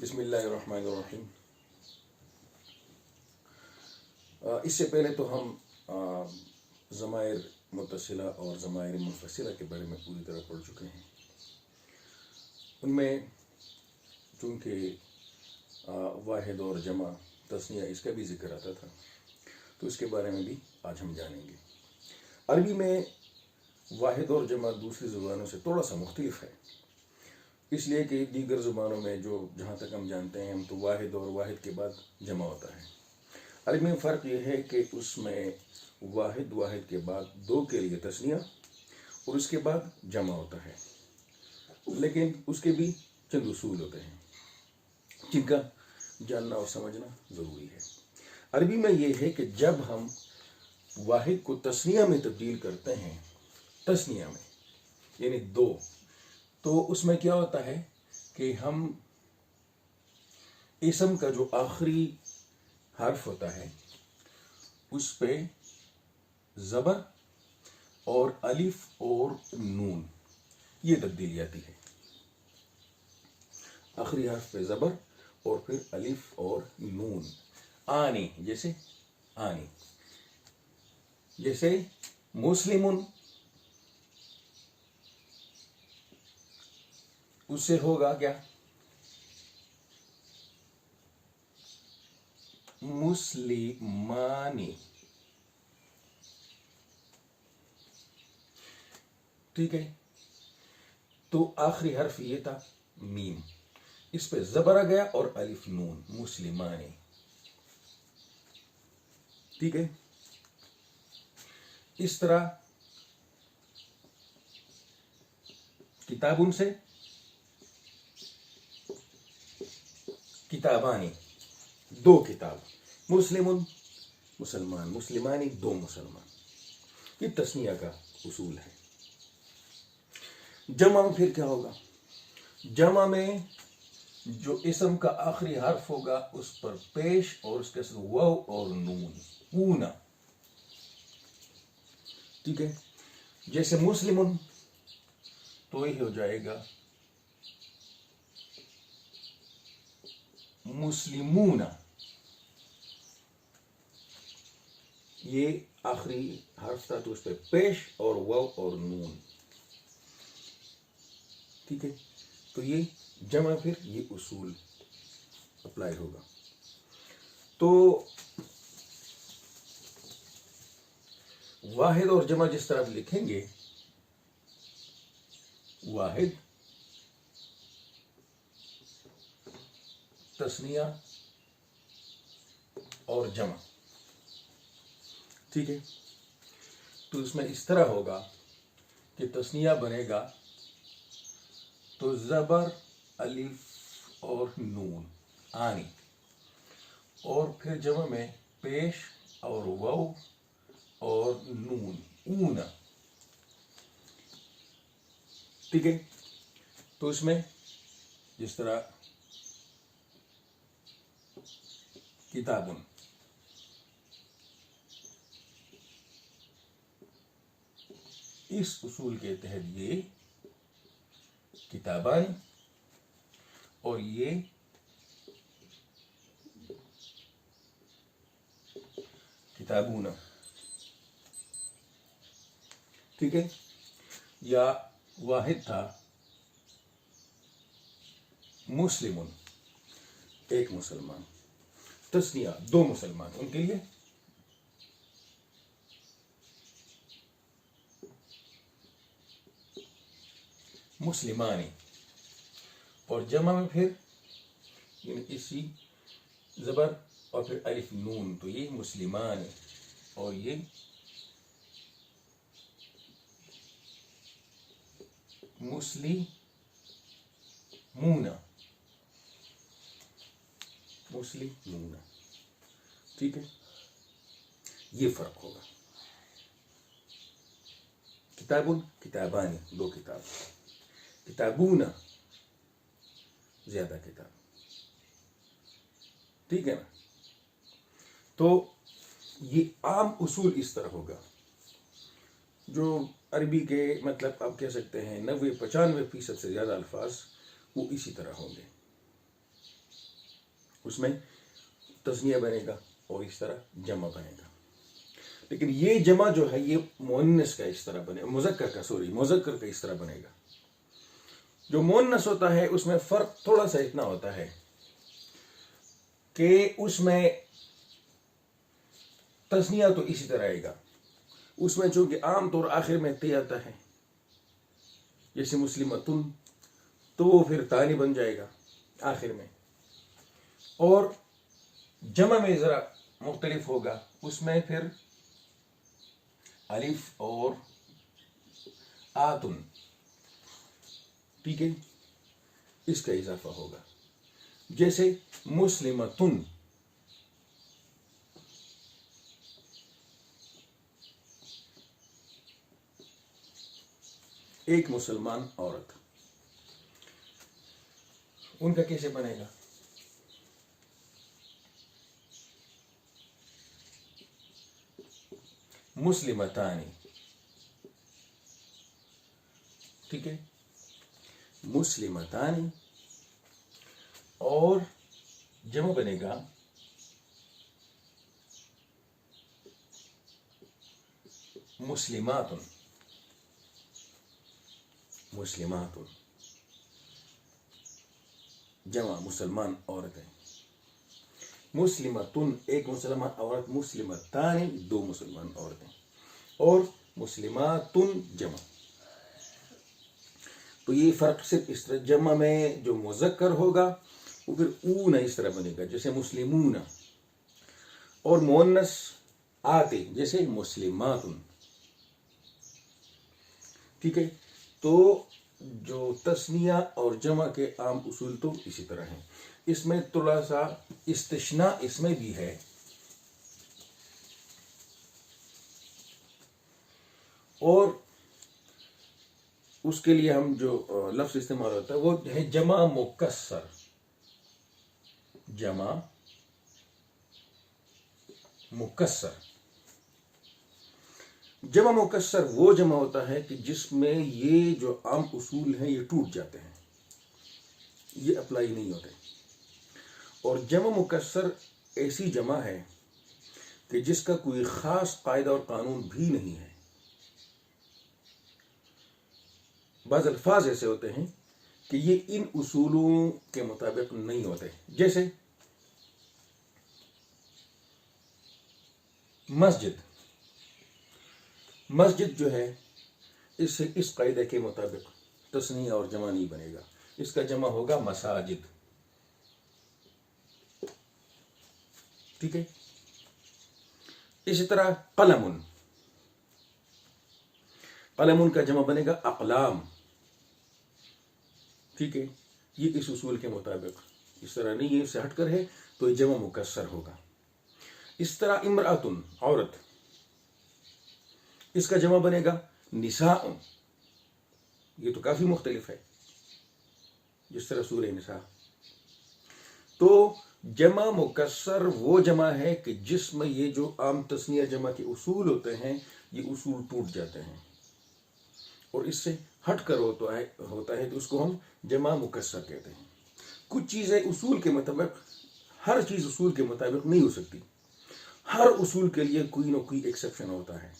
بسم اللہ الرحمن الرحیم۔ اس سے پہلے تو ہم ضمائر متصلہ اور ضمائر منفصلہ کے بارے میں پوری طرح پڑھ چکے ہیں۔ ان میں چونکہ واحد اور جمع تثنیہ اس کا بھی ذکر آتا تھا، تو اس کے بارے میں بھی آج ہم جانیں گے۔ عربی میں واحد اور جمع دوسری زبانوں سے تھوڑا سا مختلف ہے، اس لیے کہ دیگر زبانوں میں جہاں تک ہم جانتے ہیں ہم تو واحد اور واحد کے بعد جمع ہوتا ہے۔ عربی میں فرق یہ ہے کہ اس میں واحد کے بعد دو کے لیے تثنیہ اور اس کے بعد جمع ہوتا ہے، لیکن اس کے بھی چند اصول ہوتے ہیں جن کا جاننا اور سمجھنا ضروری ہے۔ عربی میں یہ ہے کہ جب ہم واحد کو تثنیہ میں تبدیل کرتے ہیں، تثنیہ میں یعنی دو، تو اس میں کیا ہوتا ہے کہ ہم اسم کا جو آخری حرف ہوتا ہے اس پہ زبر اور الف اور نون یہ تبدیلی آتی ہے۔ آخری حرف پہ زبر اور پھر الف اور نون، آنی جیسے مسلمن، اس سے ہوگا کیا؟ مسلمانی، ٹھیک ہے۔ تو آخری حرف یہ تھا میم، اس پہ زبر آ گیا اور الف نون، مسلمانی، ٹھیک ہے۔ اس طرح کتابن سے کتابانی، دو کتاب، مسلمن مسلمان، مسلمانی دو مسلمان، یہ تثنیہ کا اصول ہے۔ جمع میں پھر کیا ہوگا؟ جمع میں جو اسم کا آخری حرف ہوگا اس پر پیش اور اس کے ساتھ واو اور نون، اونا، ٹھیک ہے۔ جیسے مسلمن تو یہ ہو جائے گا مسلمون، یہ آخری حرف تھا تو اس پہ پیش اور واو اور نون، ٹھیک ہے۔ تو یہ جمع پھر یہ اصول اپلائی ہوگا۔ تو واحد اور جمع جس طرح لکھیں گے، واحد تثنیہ اور جمع، ٹھیک ہے۔ تو اس میں اس طرح ہوگا کہ تثنیہ بنے گا تو زبر الف اور نون، آنی، اور پھر جمع میں پیش اور واو اور نون، اونا، ٹھیک ہے۔ تو اس میں جس طرح کتابن، اس اصول کے تحت یہ کتابان اور یہ کتابون، ٹھیک ہے۔ یا واحد تھا مسلمن، ایک مسلمان، تثنیہ دو مسلمان، ان کے لیے مسلمانی، اور جمع میں پھر یعنی اسی زبر اور پھر الف نون، تو یہ مسلمان اور یہ مسلمون، ٹھیک ہے۔ یہ فرق ہوگا۔ کتابن کتابانی، دو کتاب، کتابون زیادہ کتاب، ٹھیک ہے نا۔ تو یہ عام اصول اس طرح ہوگا، جو عربی کے مطلب آپ کہہ سکتے ہیں 90-95% سے زیادہ الفاظ وہ اسی طرح ہوں گے۔ اس میں تثنیہ بنے گا اور اس طرح جمع بنے گا. لیکن یہ جمع جو ہے یہ مؤنث کا اس طرح بنے، مذکر کا اس طرح بنے گا. جو مؤنث ہوتا ہے اس میں فرق تھوڑا سا اتنا ہوتا ہے کہ اس میں تثنیہ تو اسی طرح آئے گا. اس میں چونکہ عام طور آخر میں تے آتا ہے، جیسے مسلمتن، تو وہ پھر تانی بن جائے گا آخر میں. اور جمع میں ذرا مختلف ہوگا، اس میں پھر الف اور آتن، ٹھیک ہے، اس کا اضافہ ہوگا. جیسے مسلمتن، ایک مسلمان عورت، ان کا کیسے بنے گا؟ مسلمتانی، ٹھیک ہے، مسلمتانی، اور جمع بنے گا مسلمات، جمع مسلمان عورتیں. مسلمتن ایک مسلمان عورت، مسلمتان دو مسلمان عورتیں، اور مسلماتن جمع. تو یہ فرق صرف اس طرح، جمع میں جو مذکر ہوگا وہ پھر اون اس طرح بنے گا جیسے مسلمون، اور مؤنث آتے جیسے مسلماتن، ٹھیک ہے. تو جو تثنیہ اور جمع کے عام اصول تو اسی طرح ہیں. اس میں تھوڑا سا استثناء اس میں بھی ہے. اور اس کے لیے ہم جو لفظ استعمال ہوتا ہے وہ ہے جمع مکسر. جمع مکسر، جمع مکسر وہ جمع ہوتا ہے کہ جس میں یہ جو عام اصول ہیں یہ ٹوٹ جاتے ہیں، یہ اپلائی نہیں ہوتے. اور جمع مکسر ایسی جمع ہے کہ جس کا کوئی خاص قاعدہ اور قانون بھی نہیں ہے. بعض الفاظ ایسے ہوتے ہیں کہ یہ ان اصولوں کے مطابق نہیں ہوتے، جیسے مسجد جو ہے اس قاعدے کے مطابق تثنیہ اور جمع نہیں بنے گا، اس کا جمع ہوگا مساجد، ٹھیک ہے. اسی طرح قلم کا جمع بنے گا اقلام، ٹھیک ہے. یہ اس اصول کے مطابق اس طرح نہیں ہے، اس سے ہٹ کر ہے تو یہ جمع مکسر ہوگا. اس طرح امرأتن عورت، اس کا جمع بنے گا نساء. یہ تو کافی مختلف ہے، جس طرح سورہ نساء. تو جمع مکسر وہ جمع ہے کہ جس میں یہ جو عام تثنیہ جمع کے اصول ہوتے ہیں یہ اصول ٹوٹ جاتے ہیں، اور اس سے ہٹ کر ہوتا ہے تو اس کو ہم جمع مکسر کہتے ہیں. کچھ چیزیں اصول کے مطابق، ہر چیز اصول کے مطابق نہیں ہو سکتی، ہر اصول کے لیے کوئی نہ کوئی ایکسیپشن ہوتا ہے.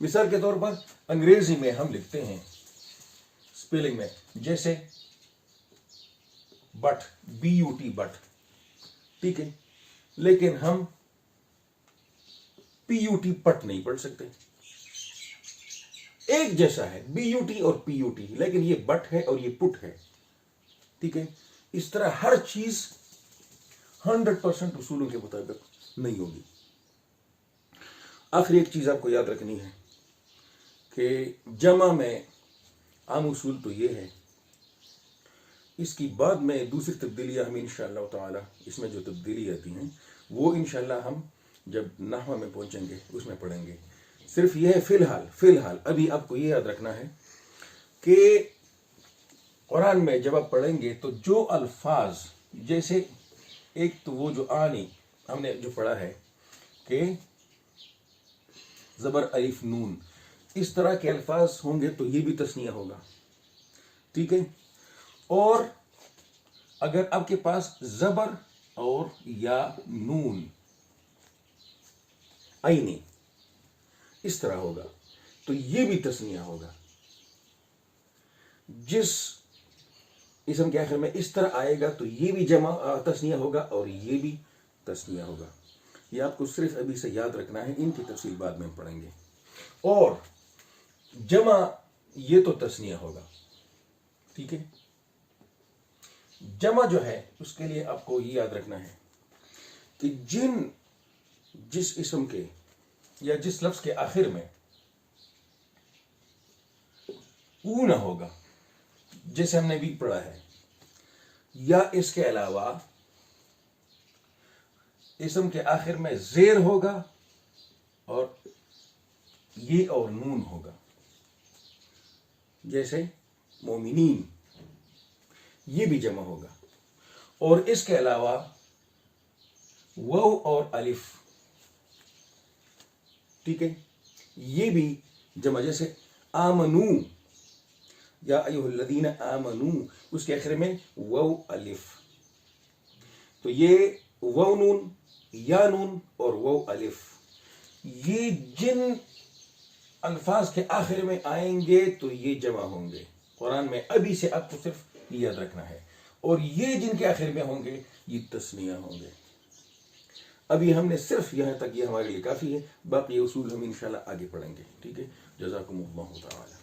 مثال کے طور پر انگریزی میں ہم لکھتے ہیں اسپیلنگ میں جیسے بٹ، BUT بٹ، ٹھیک ہے، لیکن ہم PUT پٹ نہیں پڑھ سکتے. ایک جیسا ہے BUT اور PUT، لیکن یہ بٹ ہے اور یہ پٹ ہے، ٹھیک ہے. اس طرح ہر چیز 100% اصولوں کے مطابق نہیں ہوگی. آخری ایک چیز آپ کو یاد رکھنی ہے کہ جمع میں عام اصول تو یہ ہے، اس کی بعد میں دوسری تبدیلیاں ہم انشاءاللہ تعالی، اس میں جو تبدیلی آتی ہیں وہ انشاءاللہ ہم جب نحو میں پہنچیں گے اس میں پڑھیں گے. صرف یہ ہے فی الحال ابھی آپ کو یہ یاد رکھنا ہے کہ قرآن میں جب آپ پڑھیں گے تو جو الفاظ، جیسے ایک تو وہ جو آنی ہم نے جو پڑھا ہے کہ زبر الف نون، اس طرح کے الفاظ ہوں گے تو یہ بھی تثنیہ ہوگا، ٹھیک ہے. اور اگر آپ کے پاس زبر اور یا نون عینی اس طرح ہوگا تو یہ بھی تثنیہ ہوگا. جس اسم کے آخر میں اس طرح آئے گا تو یہ بھی جمع تثنیہ ہوگا اور یہ بھی تثنیہ ہوگا. یہ آپ کو صرف ابھی سے یاد رکھنا ہے، ان کی تفصیل بعد میں پڑھیں گے. اور جمع یہ تو تثنیہ ہوگا، ٹھیک ہے. جمع جو ہے اس کے لیے آپ کو یہ یاد رکھنا ہے کہ جس اسم کے یا جس لفظ کے آخر میں او نہ ہوگا، جیسے ہم نے بھی پڑھا ہے، یا اس کے علاوہ اسم کے آخر میں زیر ہوگا اور یہ اور نون ہوگا، جیسے مومنین، یہ بھی جمع ہوگا. اور اس کے علاوہ واو اور الف، ٹھیک ہے، یہ بھی جمع، جیسے آمنو یا ایھا الذین آمنو، اس کے آخر میں واو الف. تو یہ واو نون، یا نون اور واو الف، یہ جن الفاظ کے آخر میں آئیں گے تو یہ جمع ہوں گے قرآن میں. ابھی سے آپ کو صرف یاد رکھنا ہے. اور یہ جن کے آخر میں ہوں گے یہ تثنیہ ہوں گے. ابھی ہم نے صرف یہاں تک، یہ ہمارے لیے کافی ہے. باقی اصول ہم انشاءاللہ آگے پڑھیں گے. ٹھیک ہے. جزاکم اللہ تعالی.